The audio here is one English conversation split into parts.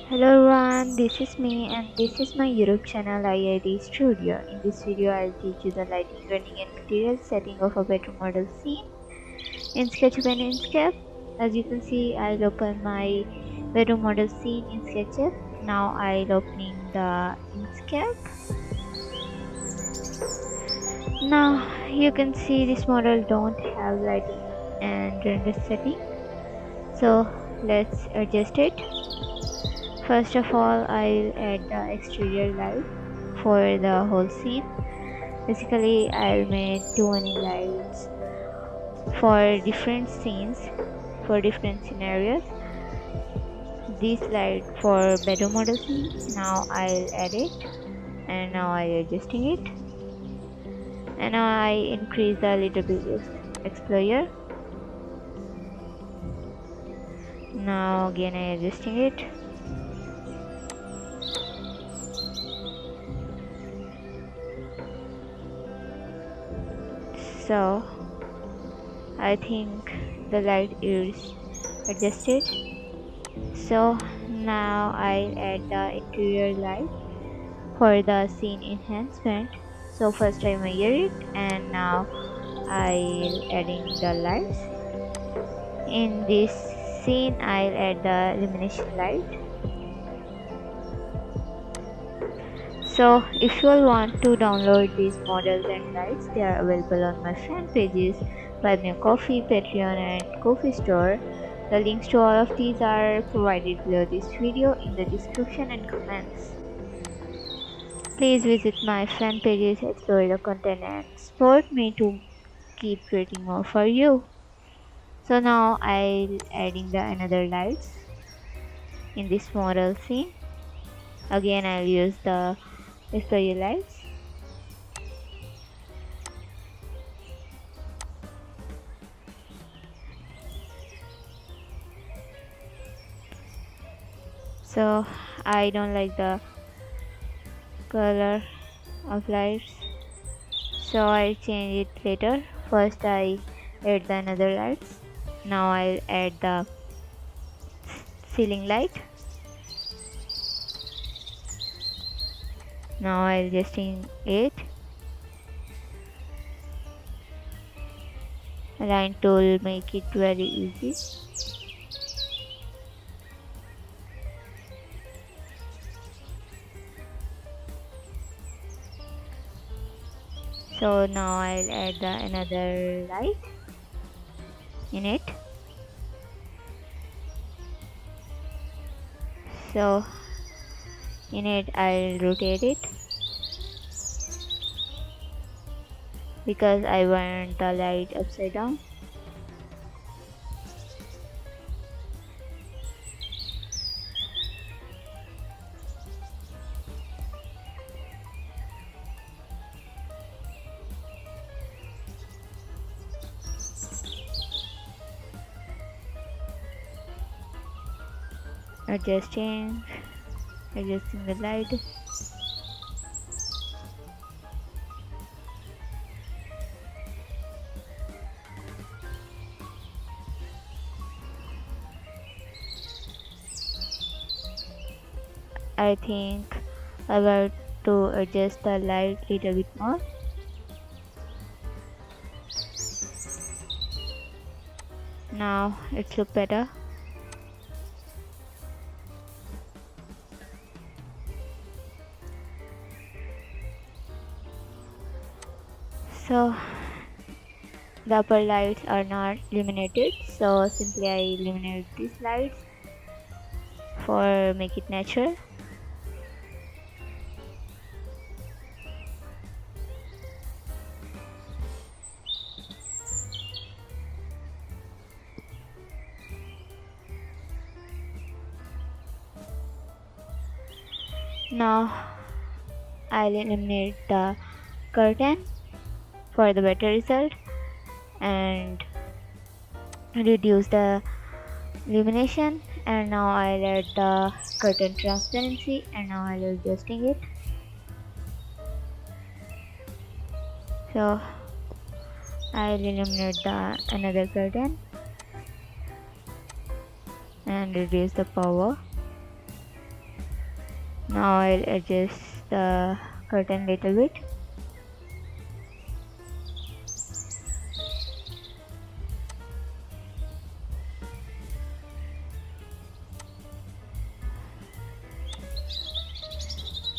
Hello everyone, this is me and this is my YouTube channel IIT Studio. In this video, I'll teach you the lighting, running and material setting of a bedroom model scene in SketchUp and enscape. As you can see, I'll open my bedroom model scene in SketchUp. Now I'll opening the enscape. Now you can see this model don't have lighting and render setting. So let's adjust it. First of all, I'll add the exterior light for the whole scene. Basically, I'll make 20 lights for different scenes, for different scenarios. This light for bedroom model scene. Now I'll add it, and now I'm adjusting it, and now I increase a little bit exposure. Now again I'm adjusting it. So I think the light is adjusted. So now I'll add the interior light for the scene enhancement. So first I measure it and now I'll adding the lights. In this scene I'll add the illumination light. So if you all want to download these models and lights, they are available on my fan pages, Buy Me a Coffee, Patreon and Coffee Store. The links to all of these are provided below this video in the description and comments. Please visit my fan pages, explore the content and support me to keep creating more for you. So now I'll adding the another lights in this model scene. Again I'll use the exterior lights. So I don't like the color of lights, so I'll change it later. First I add the another lights. Now I'll add the ceiling light. Now I'll adjusting it. Line tool make it very easy. So now I'll add the another light in it. So in it I'll rotate it because I want the light upside down. Adjusting the light. I think I got to adjust the light little bit more. Now it looks better. So the upper lights are not illuminated, so simply I illuminate these lights for make it natural. Now I'll eliminate the curtain for the better result and reduce the illumination, and now I'll add the curtain transparency and now I'll adjusting it. So I'll eliminate the another curtain and reduce the power. Now I'll adjust the curtain little bit.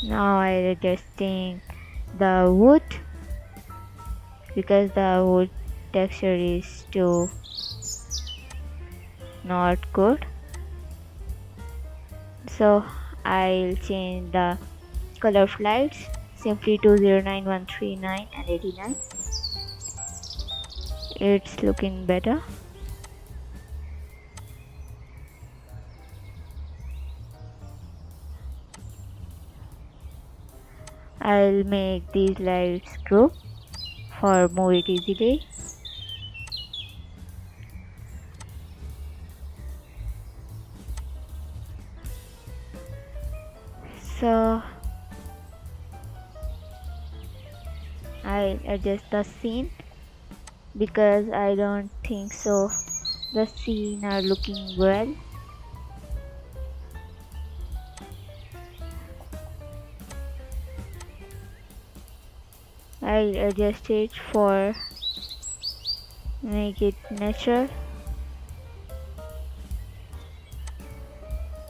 Now I'll adjusting the wood because the wood texture is too not good. So I'll change the color of lights simply to 09, 139 and 89. It's looking better. I'll make these lights group for move it easily. So I'll adjust the scene because I don't think so the scene are looking well. I'll adjust it for make it natural.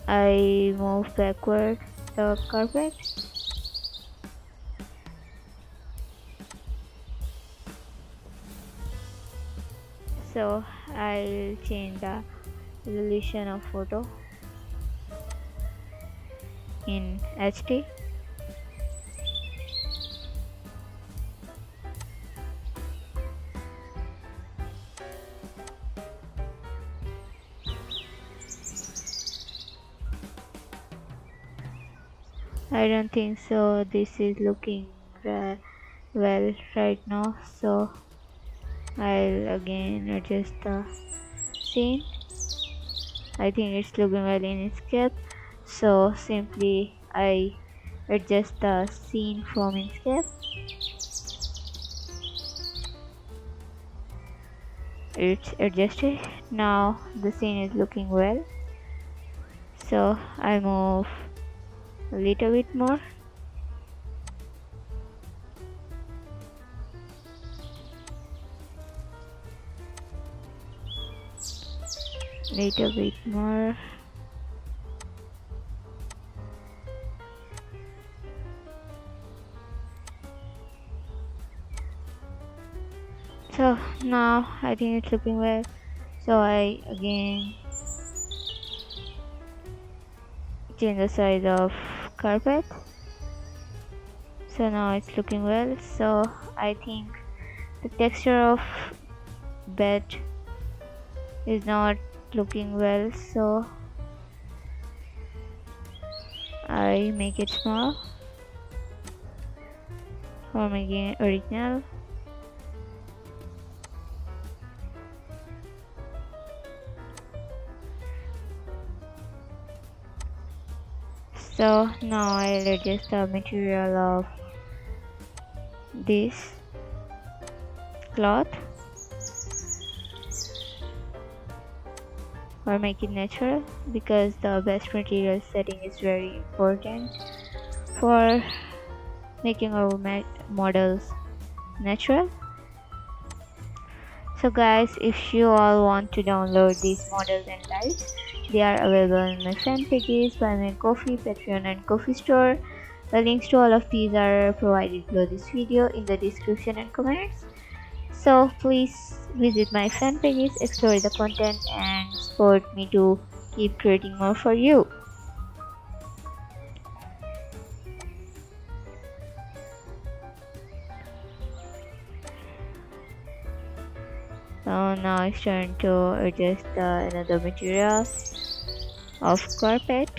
I move backward the carpet. So I'll change the resolution of photo in HD. I don't think so this is looking well right now, so I'll again adjust the scene. I think it's looking well in enscape, so simply I adjust the scene from enscape. It's adjusted. Now the scene is looking well, so I move a little bit more. Little bit more. So now I think it's looking well, so I again change the size of carpet. So now it's looking well, so I think the texture of bed is not looking well, so I make it small for making it original. So now I'll adjust the material of this cloth or make it natural, because the best material setting is very important for making our models natural. So guys, if you all want to download these models and lights, they are available in my fan pages, Buy My Coffee, Patreon and Coffee Store. The links to all of these are provided below this video in the description and comments. So please visit my fan pages, explore the content and support me to keep creating more for you. So now it's time to adjust another material of carpet.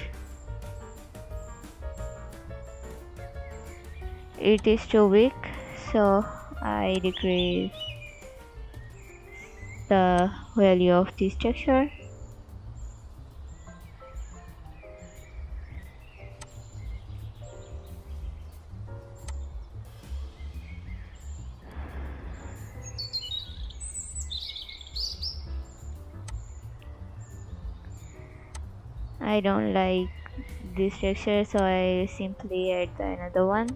It is too weak, so I decrease the value of this texture. I don't like this texture, so I simply add another one.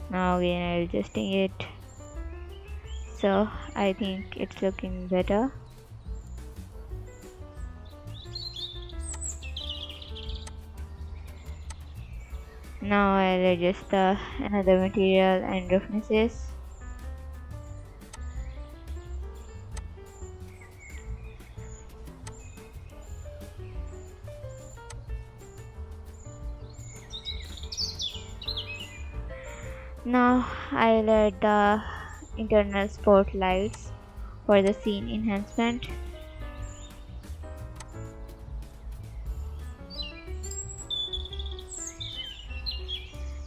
Now again I'm adjusting it, so I think it's looking better. Now I'll adjust another material and roughnesses. Now I'll add the internal spotlights for the scene enhancement.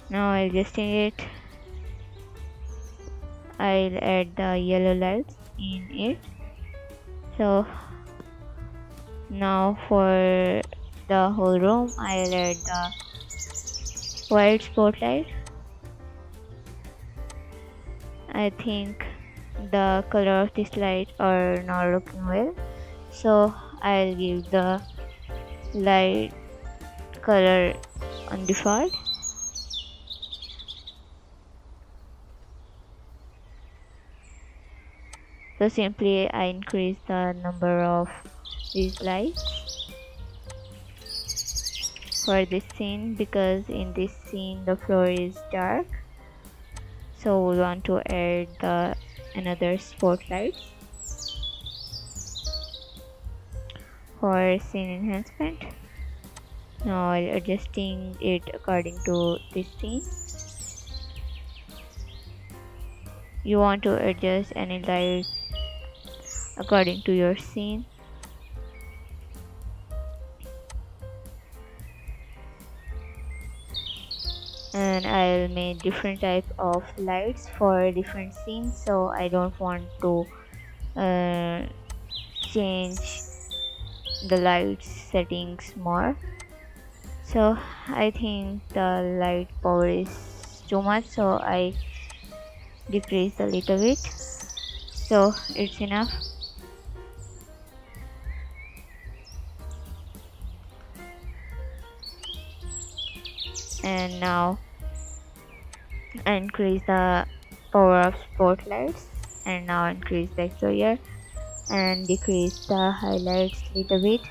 Now adjusting it, I'll add the yellow lights in it. So now for the whole room, I'll add the white spotlight. I think the color of this light are not looking well, so I'll give the light color on default. So simply I increase the number of these lights for this scene, because in this scene the floor is dark, so we want to add the another spotlight for scene enhancement. Now adjusting it according to this scene. You want to adjust any light according to your scene. And I'll make different type of lights for different scenes, so I don't want to change the lights settings more. So I think the light power is too much, so I decrease a little bit, so it's enough. And now I increase the power of spotlights, and now increase the exposure and decrease the highlights little bit.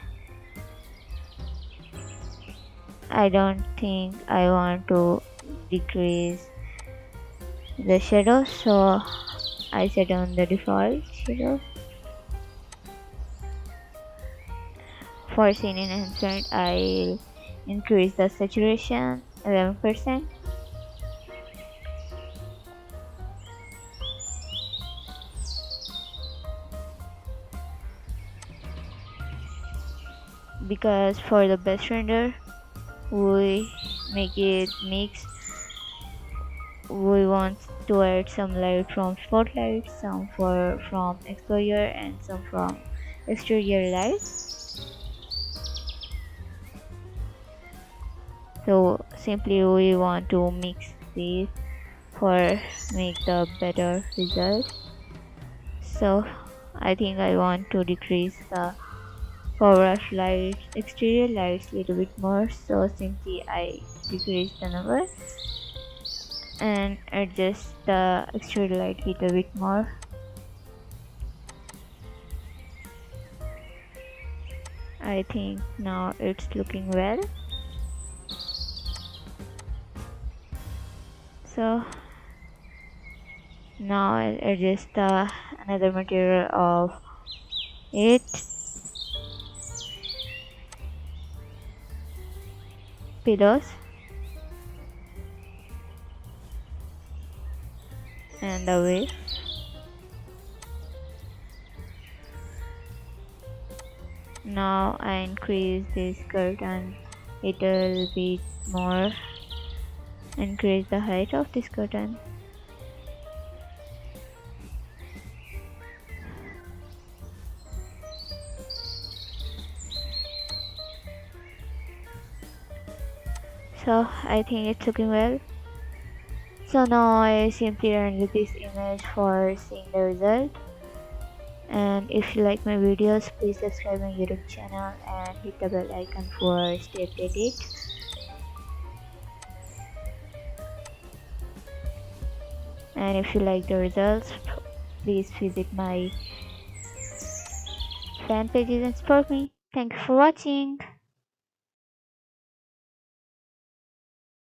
I don't think I want to decrease the shadows, so I set on the default shadow. For scene enhancement, I'll increase the saturation 11%. Because for the best render, we make it mix. We want to add some light from spotlight, some from exposure, and some from exterior light. So simply we want to mix these for make the better result. So I think I want to decrease the power of lights, exterior lights a little bit more, so simply I decrease the number and adjust the exterior light a little bit more. I think now it's looking well. So now I'll adjust the another material of it. Pillows and the waist. Now I increase this curtain a little bit more, increase the height of this curtain. So I think it's looking well. So now I simply render this image for seeing the result. And if you like my videos, please subscribe my YouTube channel and hit the bell icon for stay updated. And if you like the results, please visit my fan pages and support me. Thank you for watching.